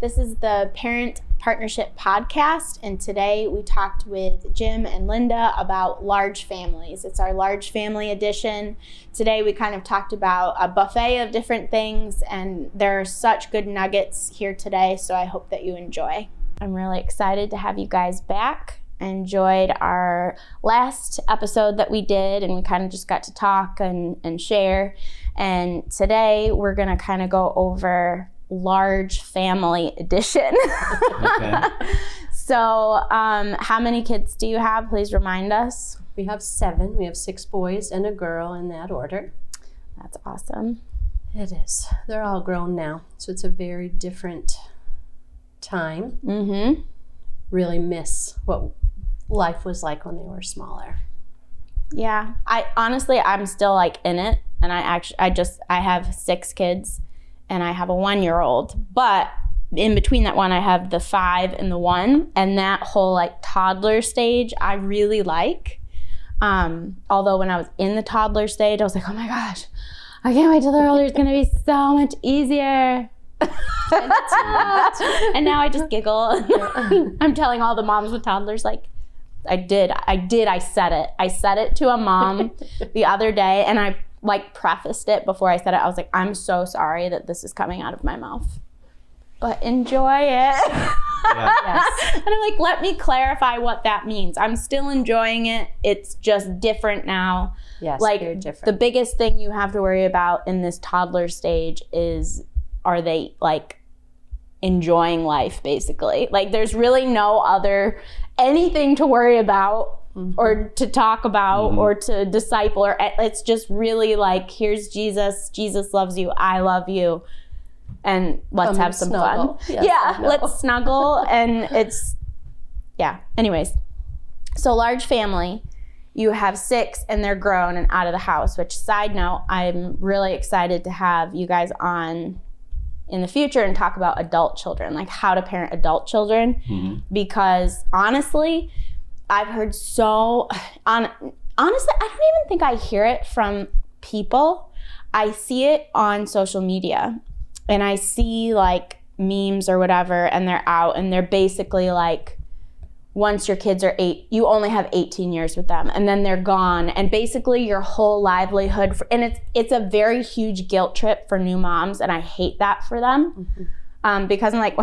This is the Parent Partnership Podcast, and today we talked with Jim and Linda about large families. It's our large family edition. Today we kind of talked about a buffet of different things, and there are such good nuggets here today, so I hope that you enjoy. I'm really excited to have you guys back. I enjoyed our last episode that we did, and we kind of just got to talk and share. And today we're going to kind of go over large family edition. Okay. So how many kids do you have? Please remind us. We have 7. We have 6 boys and a girl in that order. That's awesome. It is. They're all grown now, so it's a very different time. Mm-hmm. Really miss what life was like when they were smaller. Yeah. I'm still like in it, and I have 6 kids. And I have a 1-year-old, but in between that one, I have the 5 and the 1, and that whole like toddler stage, I really like. Although when I was in the toddler stage, I was like, oh my gosh, I can't wait till they're older. It's gonna be so much easier. And now I just giggle. I'm telling all the moms with toddlers, like, I said it. I said it to a mom the other day, and I like prefaced it before I said it. I was like, I'm so sorry that this is coming out of my mouth, but enjoy it. Yeah. Yes. And I'm like, let me clarify what that means. I'm still enjoying it. It's just different now. Yes, like very different. The biggest thing you have to worry about in this toddler stage is, are they like enjoying life, basically? Like there's really no other anything to worry about. Mm-hmm. Or to talk about, mm-hmm. or to disciple, or it's just really like, here's Jesus. Jesus loves you. I love you, and let's have some fun. Yes, yeah, let's snuggle, and Anyways, so large family. You have 6, and they're grown and out of the house. Which, side note, I'm really excited to have you guys on in the future and talk about adult children, like how to parent adult children, mm-hmm. because honestly, I've heard honestly, I don't even think I hear it from people. I see it on social media, and I see like memes or whatever, and they're out, and they're basically like, once your kids are 8, you only have 18 years with them, and then they're gone, and basically your whole livelihood, and it's a very huge guilt trip for new moms, and I hate that for them. Mm-hmm. Because I'm like,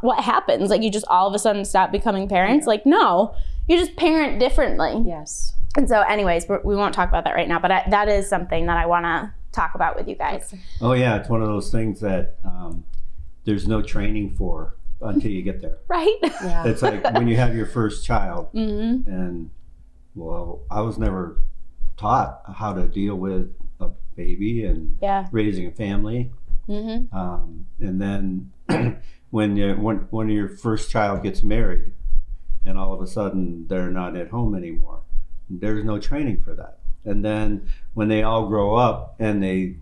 what happens? Like, you just all of a sudden stop becoming parents? Yeah. Like, no. You just parent differently. Yes. And so anyways, we won't talk about that right now, but that is something that I want to talk about with you guys. Oh yeah, it's one of those things that there's no training for until you get there. Right? Yeah. It's like when you have your first child, mm-hmm. and well, I was never taught how to deal with a baby and raising a family. Mm-hmm. And then when your first child gets married, and all of a sudden they're not at home anymore, there's no training for that. And then when they all grow up and they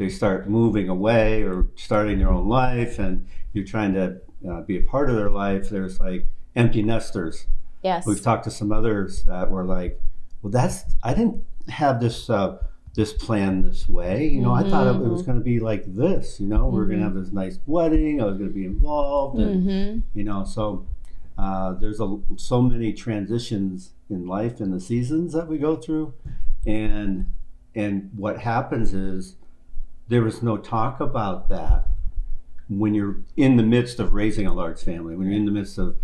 start moving away or starting their own life, and you're trying to be a part of their life, there's like empty nesters. Yes. We've talked to some others that were like, well, I didn't have this plan this way. You know, mm-hmm. I thought it was going to be like this, you know, mm-hmm. we're going to have this nice wedding. I was going to be involved. And, mm-hmm. you know, so there's so many transitions in life and the seasons that we go through. And what happens is there was no talk about that when you're in the midst of raising a large family, when you're in the midst of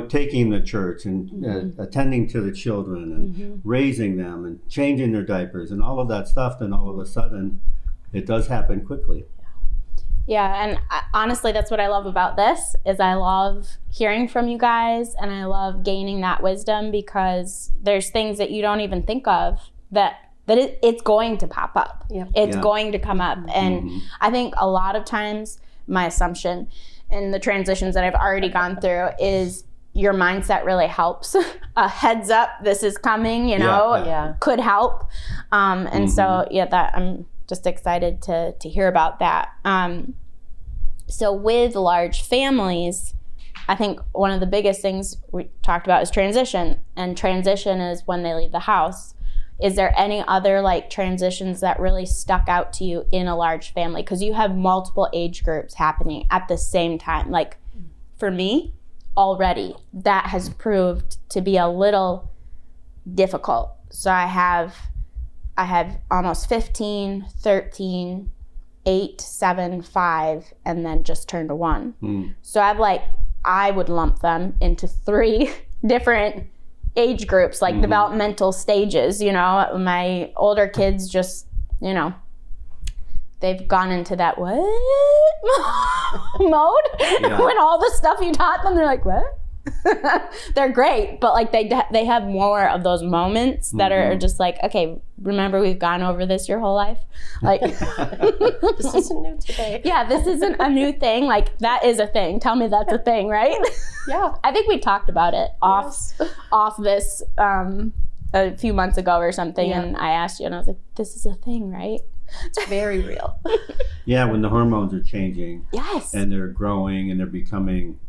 taking them to church and mm-hmm. Attending to the children and mm-hmm. raising them and changing their diapers and all of that stuff. Then all of a sudden it does happen quickly. Yeah, and honestly, that's what I love about this, is I love hearing from you guys, and I love gaining that wisdom, because there's things that you don't even think of that it's going to pop up. Yep. It's going to come up. And mm-hmm. I think a lot of times, my assumption in the transitions that I've already gone through is your mindset really helps. A heads up, this is coming, you know, could help. And mm-hmm. so, that I'm just excited to hear about that. So with large families, I think one of the biggest things we talked about is transition. And transition is when they leave the house. Is there any other like transitions that really stuck out to you in a large family? Because you have multiple age groups happening at the same time. Like for me, already, that has proved to be a little difficult. So I have almost 15, 13, 8, 7, 5, and then just turned 1. So I would lump them into 3 different age groups, like developmental stages. You know, my older kids just, you know, they've gone into that what mode when all the stuff you taught them, they're like, what? They're great, but like they have more of those moments that are just like, okay, remember we've gone over this your whole life, like This isn't new today. yeah, this isn't a new thing, like that is a thing, tell me that's a thing, right? Yeah. I think we talked about it off this a few months ago or something, and I asked you and I was like, this is a thing, right? It's very real. Yeah, when the hormones are changing. Yes. And they're growing and they're becoming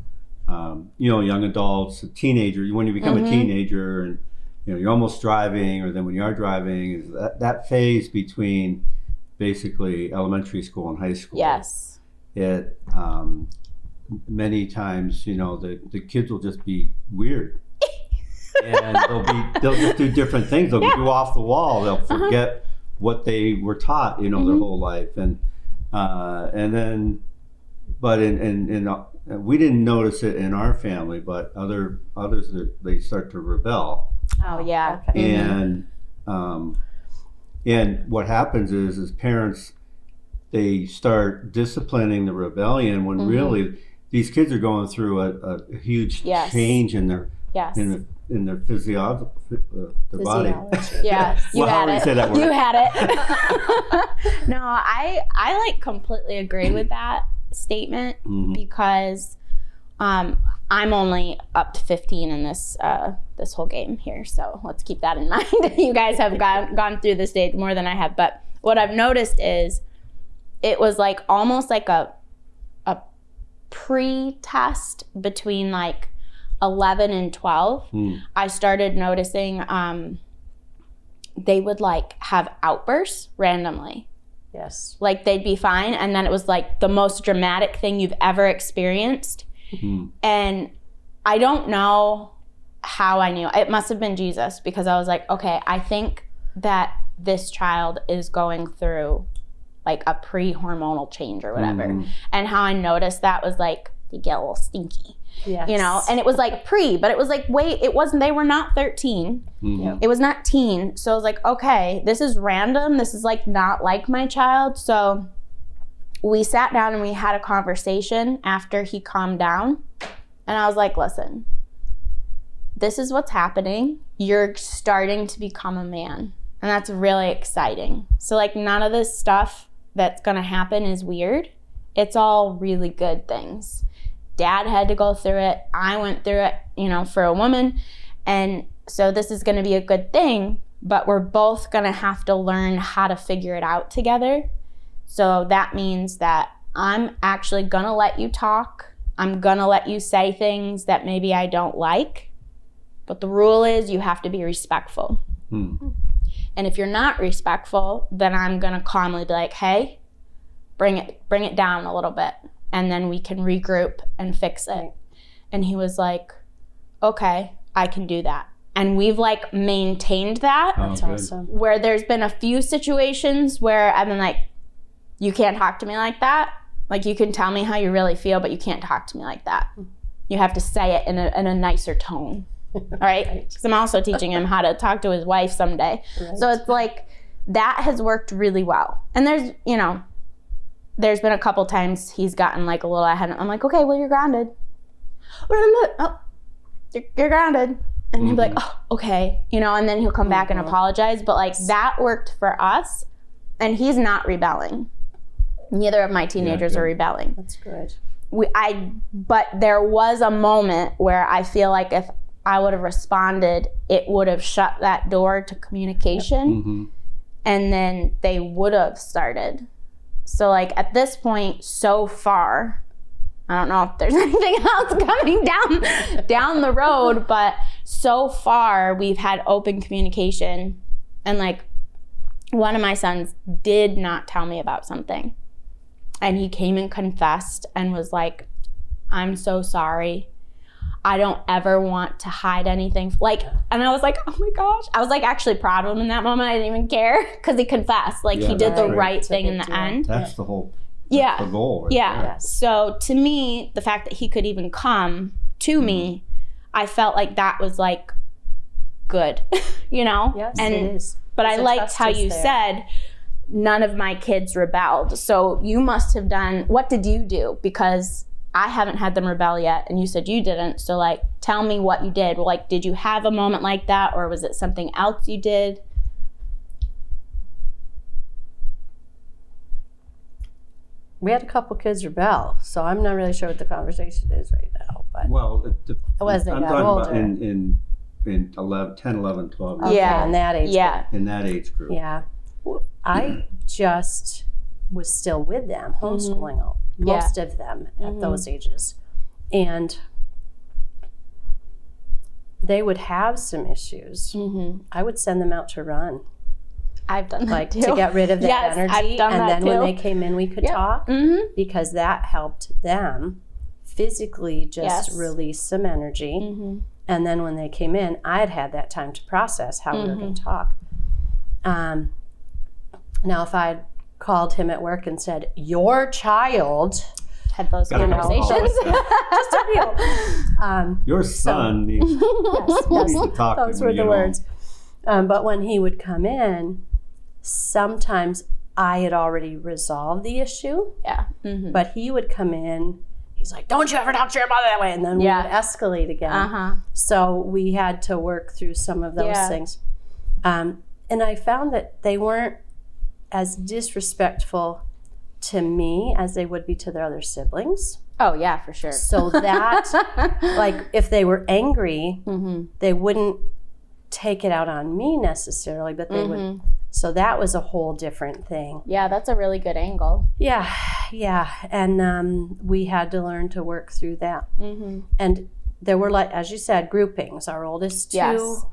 young adults, a teenager. When you become a teenager and you're almost driving, or then when you are driving, is that phase between basically elementary school and high school. Yes. It many times, the kids will just be weird. And they'll just do different things. They'll go off the wall. They'll forget what they were taught, their whole life. And then, but we didn't notice it in our family, but others, they start to rebel. Oh yeah. Okay. And what happens is parents, they start disciplining the rebellion when really these kids are going through a huge change in their in their physiology, their body. Yeah, you had it. Say that word? You had it. No, I like completely agree with that statement because I'm only up to 15 in this whole game here, so let's keep that in mind. You guys have gone through this stage more than I have, but what I've noticed is it was like almost like a pre-test between like 11 and 12. I started noticing they would like have outbursts randomly. Yes. Like they'd be fine, and then it was like the most dramatic thing you've ever experienced. And I don't know how I knew. It must have been Jesus, because I was like, okay, I think that this child is going through like a pre-hormonal change or whatever. And how I noticed that was like, they get a little stinky. Yes. And it was like but it was like, wait, it wasn't, they were not 13. It was not teen. So I was like, okay, this is random. This is like not like my child. So we sat down and we had a conversation after he calmed down. And I was like, listen, this is what's happening. You're starting to become a man. And that's really exciting. So like none of this stuff that's gonna happen is weird. It's all really good things. Dad had to go through it. I went through it, for a woman. And so this is going to be a good thing, but we're both going to have to learn how to figure it out together. So that means that I'm actually going to let you talk. I'm going to let you say things that maybe I don't like. But the rule is you have to be respectful. And if you're not respectful, then I'm going to calmly be like, hey, bring it down a little bit. And then we can regroup and fix it. And he was like, okay, I can do that. And we've like maintained that. That's awesome. Where there's been a few situations where I've been like, you can't talk to me like that. Like you can tell me how you really feel, but you can't talk to me like that. You have to say it in a nicer tone. All right? Because I'm also teaching him how to talk to his wife someday. Right. So it's like, that has worked really well. And there's been a couple times he's gotten like a little ahead. I'm like, okay, well, you're grounded. Oh, you're grounded. And he'll be like, oh, okay. And then he'll come back and apologize. But like that worked for us. And he's not rebelling. Neither of my teenagers are rebelling. That's good. But there was a moment where I feel like if I would have responded, it would have shut that door to communication. And then they would have started. So like at this point, so far, I don't know if there's anything else coming down the road, but so far we've had open communication And like one of my sons did not tell me about something. And he came and confessed and was like, I'm so sorry. I don't ever want to hide anything. Like, and I was like, oh my gosh. I was like actually proud of him in that moment. I didn't even care because he confessed. Like he did the right thing in the end. That's the whole the goal. Right yeah. there. Yes. So to me, the fact that he could even come to me, I felt like that was like good, you know? Yes, and, it is. But I The liked trust how is you there. said none of my kids rebelled. So you must have done, what did you do? Because I haven't had them rebel yet, and you said you didn't. So like, tell me what you did. Like, did you have a moment like that, or was it something else you did? We had a couple kids rebel, so I'm not really sure what the conversation is right now. But Well, as they I'm got talking older. about in 11, 10, 11, 12, okay, Yeah. in that age Yeah. in that age group. group. Yeah. I just was still with them, homeschooling most of them at those ages. And they would have some issues. I would send them out to run, I've done that like too. to get rid of that Yes, energy. I've done and that then when too. they came in, we could talk because that helped them physically just Yes. release some energy. And then when they came in, I had that time to process how we were going to talk. Now, if I'd called him at work and said, your child, Had those Gotta call conversations. just a few. Your son needs Yes, to talk to those when were you the get words. But when he would come in, sometimes I had already resolved the issue, Yeah. but he would come in. He's like, don't you ever talk to your mother that way. And then we would escalate again. So we had to work through some of those things. And I found that they weren't as disrespectful to me as they would be to their other siblings. Oh yeah, for sure. So that, like, if they were angry, they wouldn't take it out on me necessarily, but they would. So that was a whole different thing. Yeah, that's a really good angle. Yeah. And we had to learn to work through that. And there were, like, as you said, groupings. Our oldest two, Yes.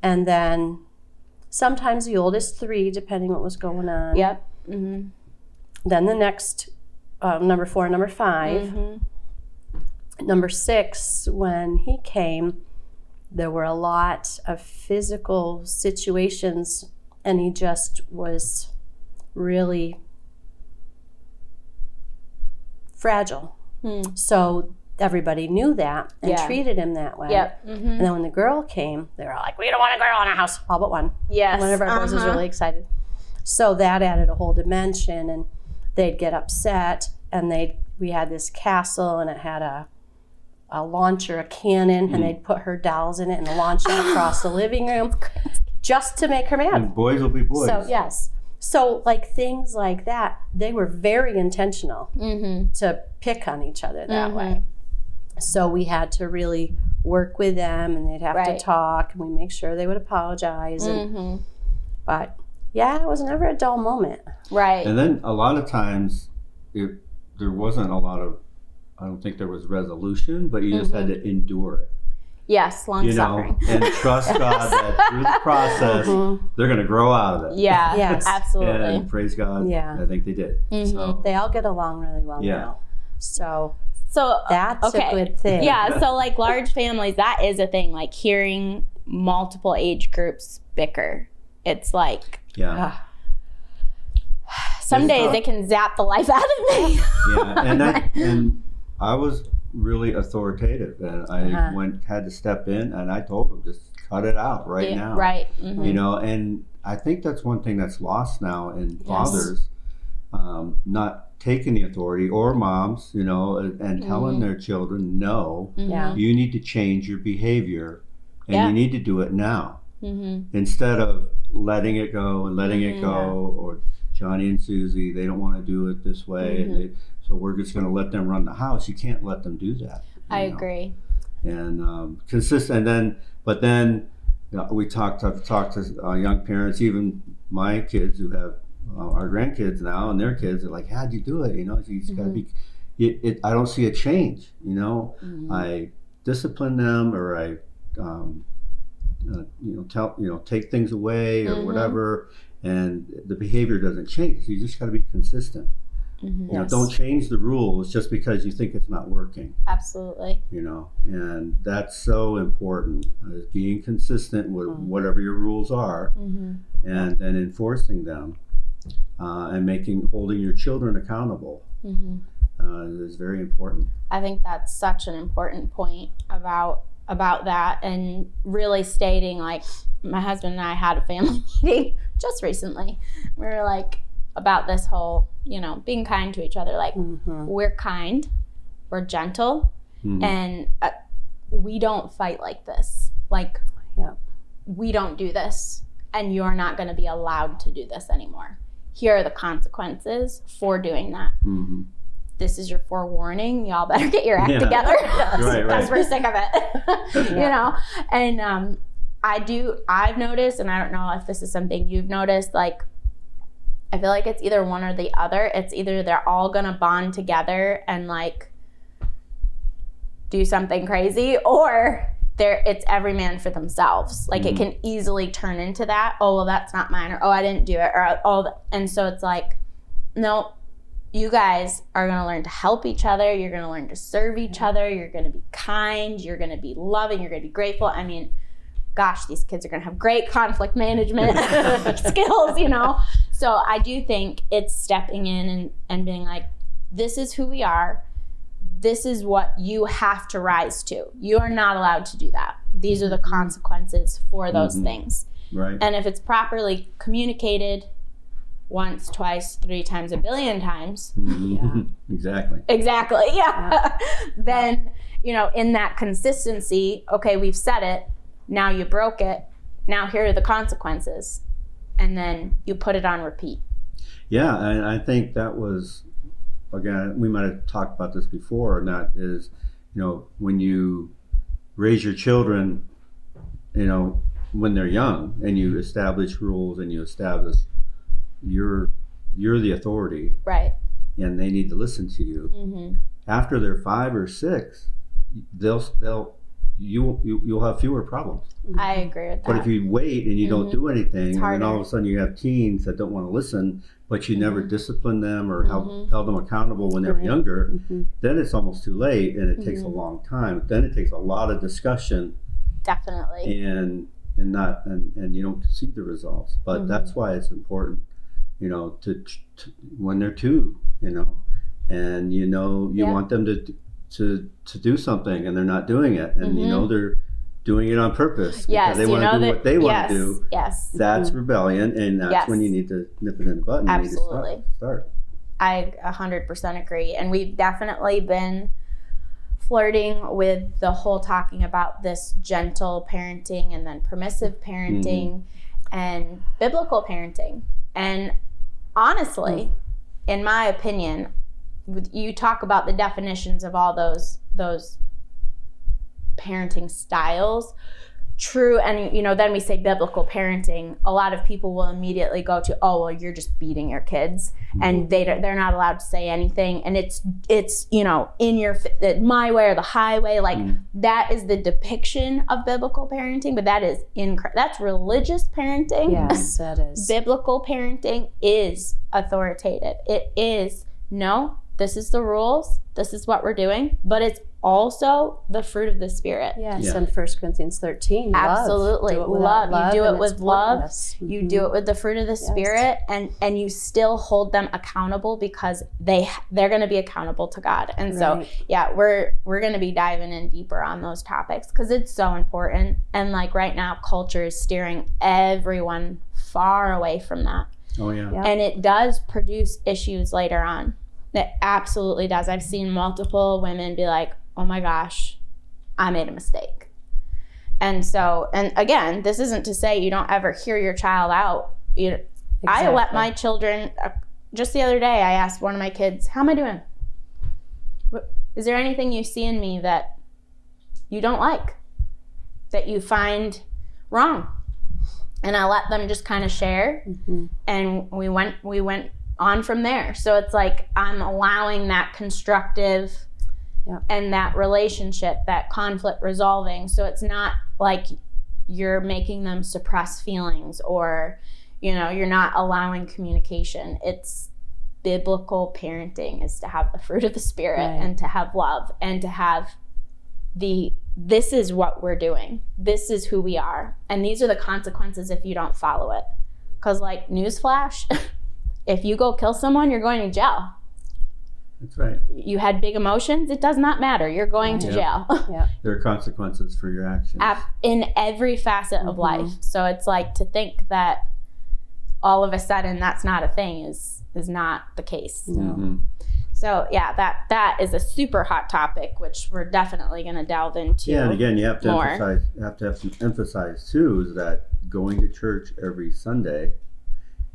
and then sometimes the oldest three, depending what was going on. Yep. Then the next, number 4, number 5. Number 6, when he came, there were a lot of physical situations, and he just was really fragile. So everybody knew that and treated him that way. Yep. And then when the girl came, they were all like, we don't want a girl in our house, all but one. Yes. One of our boys was really excited. So that added a whole dimension, and they'd get upset, and we had this castle, and it had a launcher, a cannon, and they'd put her dolls in it and launch it across the living room just to make her mad. And boys will be boys. So yes. So like things like that, they were very intentional to pick on each other that way. So we had to really work with them, and they'd have to talk, and we make sure they would apologize. And, but yeah, it was never a dull moment. Right. And then a lot of times, there wasn't a lot of, I don't think there was resolution, but you just had to endure it. Yes, long You know, suffering. and trust God that through the process, they're going to grow out of it. Yeah. Yes. Absolutely. And praise God, Yeah. I think they did. So, They all get along really well now. So So that's a good thing. Yeah, so like large families, that is a thing. Like hearing multiple age groups bicker, it's like yeah. some days it can zap the life out of me. Yeah, and I was really authoritative, and I had to step in, and I told them, just cut it out right now. Right. You know, and I think that's one thing that's lost now in fathers, not taking the authority, or moms, you know, and telling their children, no, Yeah. you need to change your behavior, and Yeah. you need to do it now, instead of letting it go and letting it go, or Johnny and Susie, they don't want to do it this way, and so we're just going to let them run the house. You can't let them do that. I know? agree. And consistent. And then, but then we talked to young parents, even my kids who have our grandkids now, and their kids are like, "How'd you do it?" You know, you just got to be. I don't see a change. You know, I discipline them, or I take things away or Mm-hmm. whatever, and the behavior doesn't change. You just got to be consistent. Mm-hmm. Don't change the rules just because you think it's not working. Absolutely. And that's so important, is being consistent with whatever your rules are, Mm-hmm. and then enforcing them, and holding your children accountable. Mm-hmm. Is very important. I think that's such an important point about that, and really stating, like, my husband and I had a family meeting just recently. We were like, about this whole, being kind to each other. Like, we're kind, we're gentle, and we don't fight like this. Like, we don't do this, and you're not going to be allowed to do this anymore. Here are the consequences for doing that. Mm-hmm. This is your forewarning. Y'all better get your act together. Right. Because we're sick of it. And I've noticed, and I don't know if this is something you've noticed, like, I feel like it's either one or the other. It's either they're all gonna bond together and like do something crazy, or it's every man for themselves. Like, it can easily turn into that. Oh, well, that's not mine, or oh, I didn't do it, or and so it's like, no, you guys are gonna learn to help each other. You're gonna learn to serve each other. You're gonna be kind. You're gonna be loving. You're gonna be grateful. I mean, gosh, these kids are gonna have great conflict management skills, So I do think it's stepping in and being like, this is who we are. This is what you have to rise to. You are not allowed to do that. These are the consequences for those things. Right. And if it's properly communicated once, twice, 3 times, 1 billion times. Exactly. Yeah. Then, in that consistency, okay, we've said it. Now you broke it. Now here are the consequences. And then you put it on repeat. Yeah, and I think that was, again, we might have talked about this before, and that is, when you raise your children, when they're young, and you establish rules and you establish you're the authority, right? And they need to listen to you. Mm-hmm. After they're 5 or 6, you'll have fewer problems. I agree with that. But if you wait and you don't do anything, and then all of a sudden you have teens that don't want to listen, but you never disciplined them or held them accountable when they were younger, then it's almost too late, and it takes a long time. Then it takes a lot of discussion. Definitely. And you don't see the results. But that's why it's important, to when they're 2, and you want them to do something, and they're not doing it, and they're doing it on purpose because they want to do what they want to do. Yes. That's rebellion, and that's when you need to nip it in the bud. Absolutely. You need to start. I 100% agree. And we've definitely been flirting with the whole talking about this gentle parenting and then permissive parenting and biblical parenting. And honestly, in my opinion, you talk about the definitions of all those parenting styles. True, and then we say biblical parenting. A lot of people will immediately go to, oh, well, you're just beating your kids, and they're not allowed to say anything, and it's in your my way or the highway. Like that is the depiction of biblical parenting, but that is that's religious parenting. Yes, that is. Biblical parenting is authoritative. It is this is the rules. This is what we're doing, but it's also the fruit of the Spirit. Yes, in 1 Corinthians 13, absolutely. Love. You do it with love. You do it with the fruit of the Spirit, and you still hold them accountable because they're going to be accountable to God. And so, we're going to be diving in deeper on those topics because it's so important. And like right now, culture is steering everyone far away from that. Oh yeah. And it does produce issues later on. It absolutely does. I've seen multiple women be like, oh my gosh, I made a mistake. And so, and again, this isn't to say you don't ever hear your child out. I let my children, just the other day, I asked one of my kids, how am I doing? Is there anything you see in me that you don't like, that you find wrong? And I let them just kind of share, and we went on from there. So it's like I'm allowing that constructive and that relationship, that conflict resolving. So it's not like you're making them suppress feelings, or, you're not allowing communication. It's biblical parenting is to have the fruit of the Spirit, right, and to have love, and to have this is what we're doing. This is who we are. And these are the consequences if you don't follow it. Because, like, newsflash, if you go kill someone, you're going to jail. That's right. You had big emotions, it does not matter. You're going to jail. Yeah. There are consequences for your actions. In every facet of life. So it's like, to think that all of a sudden that's not a thing is not the case. No. So yeah, that is a super hot topic, which we're definitely going to delve into. Yeah, and again, you have to more. emphasize too, is that going to church every Sunday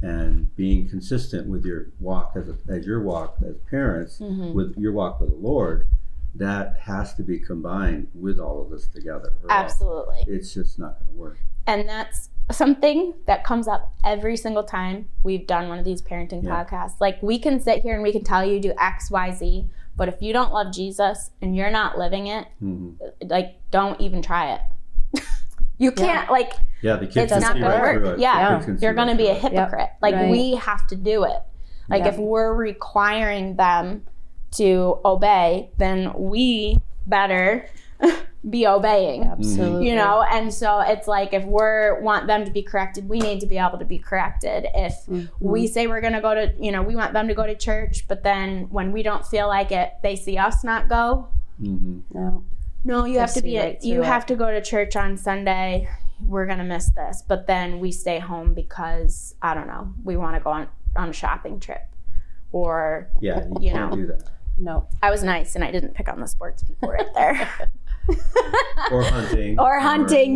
and being consistent with your walk as your walk as parents, with your walk with the Lord, that has to be combined with all of this together. Absolutely. It's just not going to work. And that's something that comes up every single time we've done one of these parenting podcasts. Like, we can sit here and we can tell you do X, Y, Z, but if you don't love Jesus and you're not living it, like, don't even try it. You can't, like, the kids it's not going to work. You're going to be a hypocrite. Like, we have to do it. Like, if we're requiring them to obey, then we better be obeying. Absolutely. And so it's like, if want them to be corrected, we need to be able to be corrected. If we say we're going to go to, we want them to go to church, but then when we don't feel like it, they see us not go. No, you have to have to go to church on Sunday. We're going to miss this. But then we stay home because, I don't know, we want to go on a shopping trip. Or, you can't do that. No. I was nice and I didn't pick on the sports people right there. Or hunting. Hunting,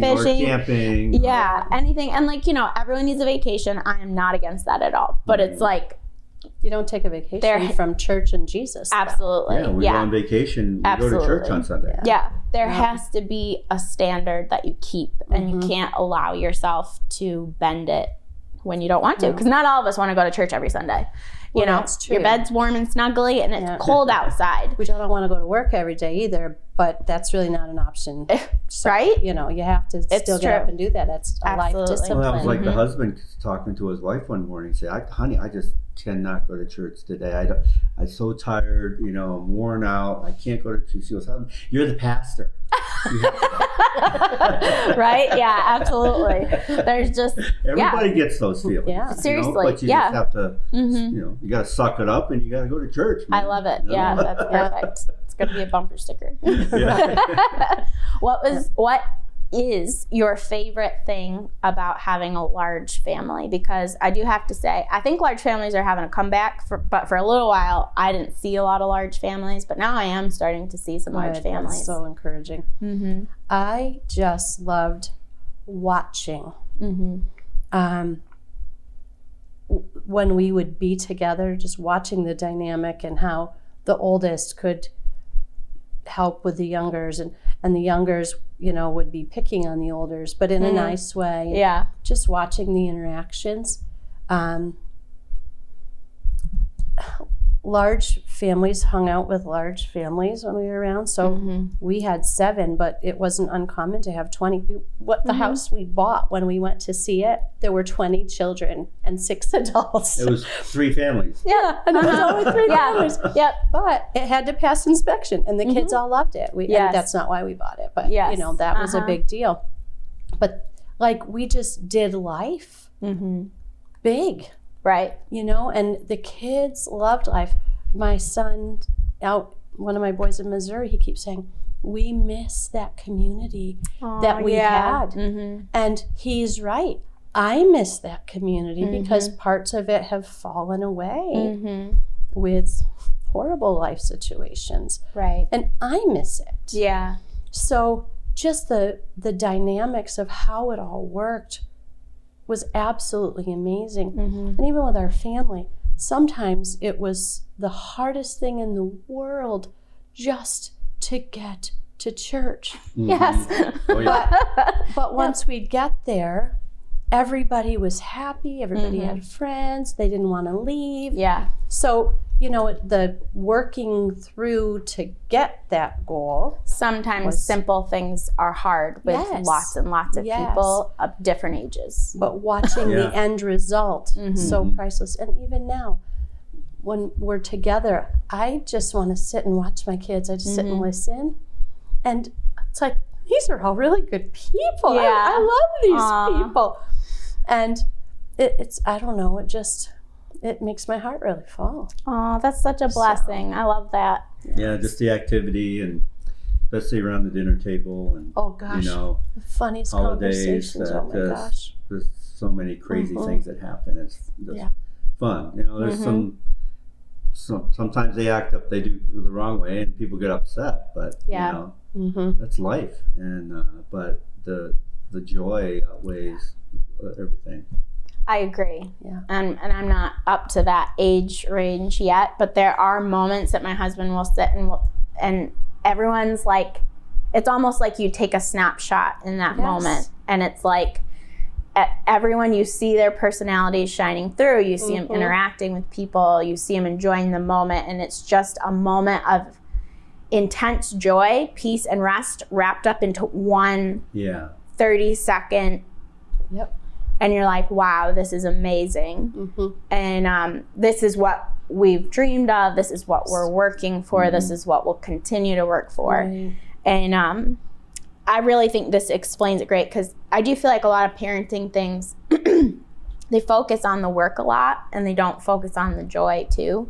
fishing. Or camping. Yeah, anything. And, like, everyone needs a vacation. I am not against that at all. But it's like, you don't take a vacation from church and Jesus. Absolutely. Yeah, we go on vacation. We go to church on Sunday. Yeah. There has to be a standard that you keep, and you can't allow yourself to bend it when you don't want to. Because not all of us want to go to church every Sunday. That's true. Your bed's warm and snuggly, and it's cold outside. We don't want to go to work every day either, but that's really not an option. So, right? You have to still get up and do that. That's a life discipline. Well, that was like the husband talking to his wife one morning, say, "Honey, I just cannot go to church today. I'm so tired. I'm worn out. I can't go to church." She goes, "You're the pastor." Right? Yeah, absolutely. There's just everybody gets those feelings. Yeah, seriously. But you just have to, you got to suck it up and you got to go to church. Man. I love it. Yeah, that's perfect. It's going to be a bumper sticker. What is your favorite thing about having a large family? Because I do have to say, I think large families are having a comeback, but for a little while, I didn't see a lot of large families, but now I am starting to see some large families. That's so encouraging. I just loved watching. When we would be together, just watching the dynamic and how the oldest could help with the youngers, and the youngers, would be picking on the olders, but in a nice way. Yeah. Just watching the interactions. Large families hung out with large families when we were around. So we had 7, but it wasn't uncommon to have 20. The house we bought, when we went to see it, there were 20 children and 6 adults. It was 3 families. Yeah, and it was only 3 families. Yep. But it had to pass inspection, and the kids all loved it. And that's not why we bought it, but that was a big deal. But like, we just did life big. Right. And the kids loved life. My son, one of my boys in Missouri, he keeps saying, we miss that community that we had. And he's right. I miss that community because parts of it have fallen away with horrible life situations. Right. And I miss it. Yeah. So just the dynamics of how it all worked was absolutely amazing. And even with our family, sometimes it was the hardest thing in the world just to get to church. Yes. Oh, yeah. But once we'd get there, everybody was happy, everybody had friends, they didn't want to leave. Yeah. So you know, the working through to get that goal. Sometimes simple things are hard with lots and lots of people of different ages. But watching the end result, so priceless. And even now, when we're together, I just want to sit and watch my kids. I just sit and listen. And it's like, these are all really good people. Yeah. I love these people. And it's, I don't know, it makes my heart really full. Oh, that's such a blessing. I love that. Yeah, just the activity, and especially around the dinner table, and you know, the funniest holidays. conversations. Oh my gosh. There's so many crazy things that happen. It's just fun. You know, there's sometimes they act up, they do the wrong way, and people get upset. But you know, that's life. And but the joy outweighs everything. I agree. Yeah. And I'm not up to that age range yet, but there are moments that my husband will sit and everyone's like, it's almost like you take a snapshot in that moment. And it's like everyone, you see their personalities shining through. You see them interacting with people. You see them enjoying the moment. And it's just a moment of intense joy, peace, and rest wrapped up into one 30-second. And you're like, wow, this is amazing. And this is what we've dreamed of. This is what we're working for. This is what we'll continue to work for. And I really think this explains it great, because I do feel like a lot of parenting things, they focus on the work a lot and they don't focus on the joy too.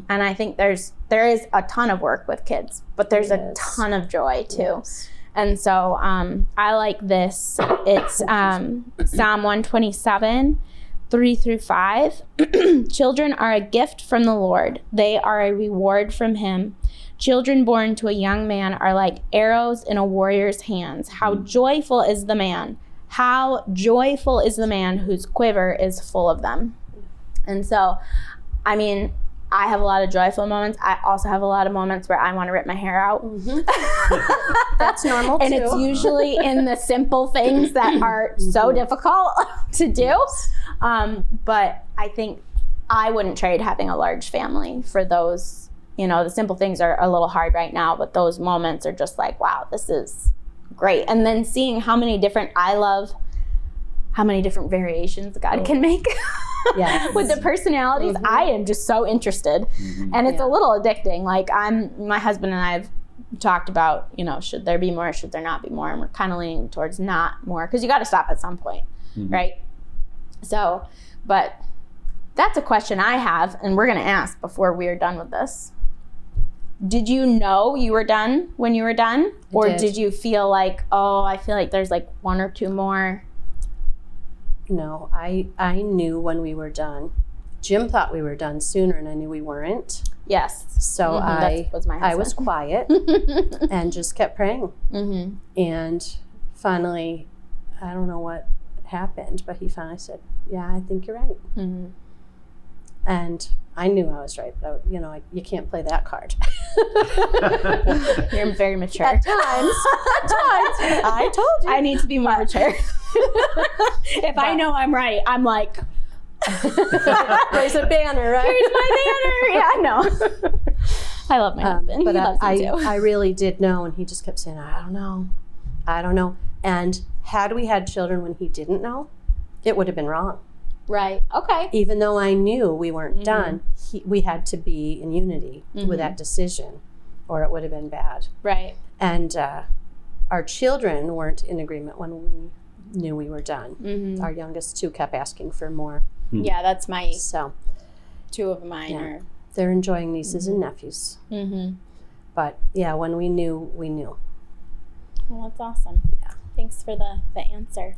And I think there is a ton of work with kids, but there's a ton of joy too. And so I like this. It's Psalm 127, 3-5. Children are a gift from the Lord. They are a reward from him. Children born to a young man are like arrows in a warrior's hands. How joyful is the man. How joyful is the man whose quiver is full of them. And so, I mean, I have a lot of joyful moments. I also have a lot of moments where I want to rip my hair out. That's normal too. And it's usually in the simple things that are so difficult to do. But I think I wouldn't trade having a large family for those. You know, the simple things are a little hard right now, but those moments are just like, wow, this is great. And then seeing how many different variations God can make with the personalities. I am just so interested. And it's a little addicting. Like my husband and I have talked about, you know, should there be more, should there not be more? And we're kind of leaning towards not more, because you got to stop at some point, right? So, but that's a question I have, and we're going to ask before we are done with this. Did you know you were done when you were done? Or did you feel like, oh, I feel like there's like one or two more? No, I knew when we were done. Jim thought we were done sooner, and I knew we weren't. Yes. So I was quiet and just kept praying. And finally, I don't know what happened, but he finally said, yeah, I think you're right. And I knew I was right, but you can't play that card. You're very mature. At times. I told you. I need to be more mature. If I know I'm right, I'm like, there's a banner, right? Here's my banner. Yeah, I know. I love my husband. But he loves me too. I really did know, and he just kept saying, I don't know. And had we had children when he didn't know, it would have been wrong. Right. Okay. Even though I knew we weren't done, we had to be in unity with that decision, or it would have been bad. Right. And our children weren't in agreement when we knew we were done. Our youngest two kept asking for more. Yeah, that's my. So, two of mine are. They're enjoying nieces and nephews. But yeah, when we knew, we knew. Well, that's awesome. Yeah. Thanks for the answer.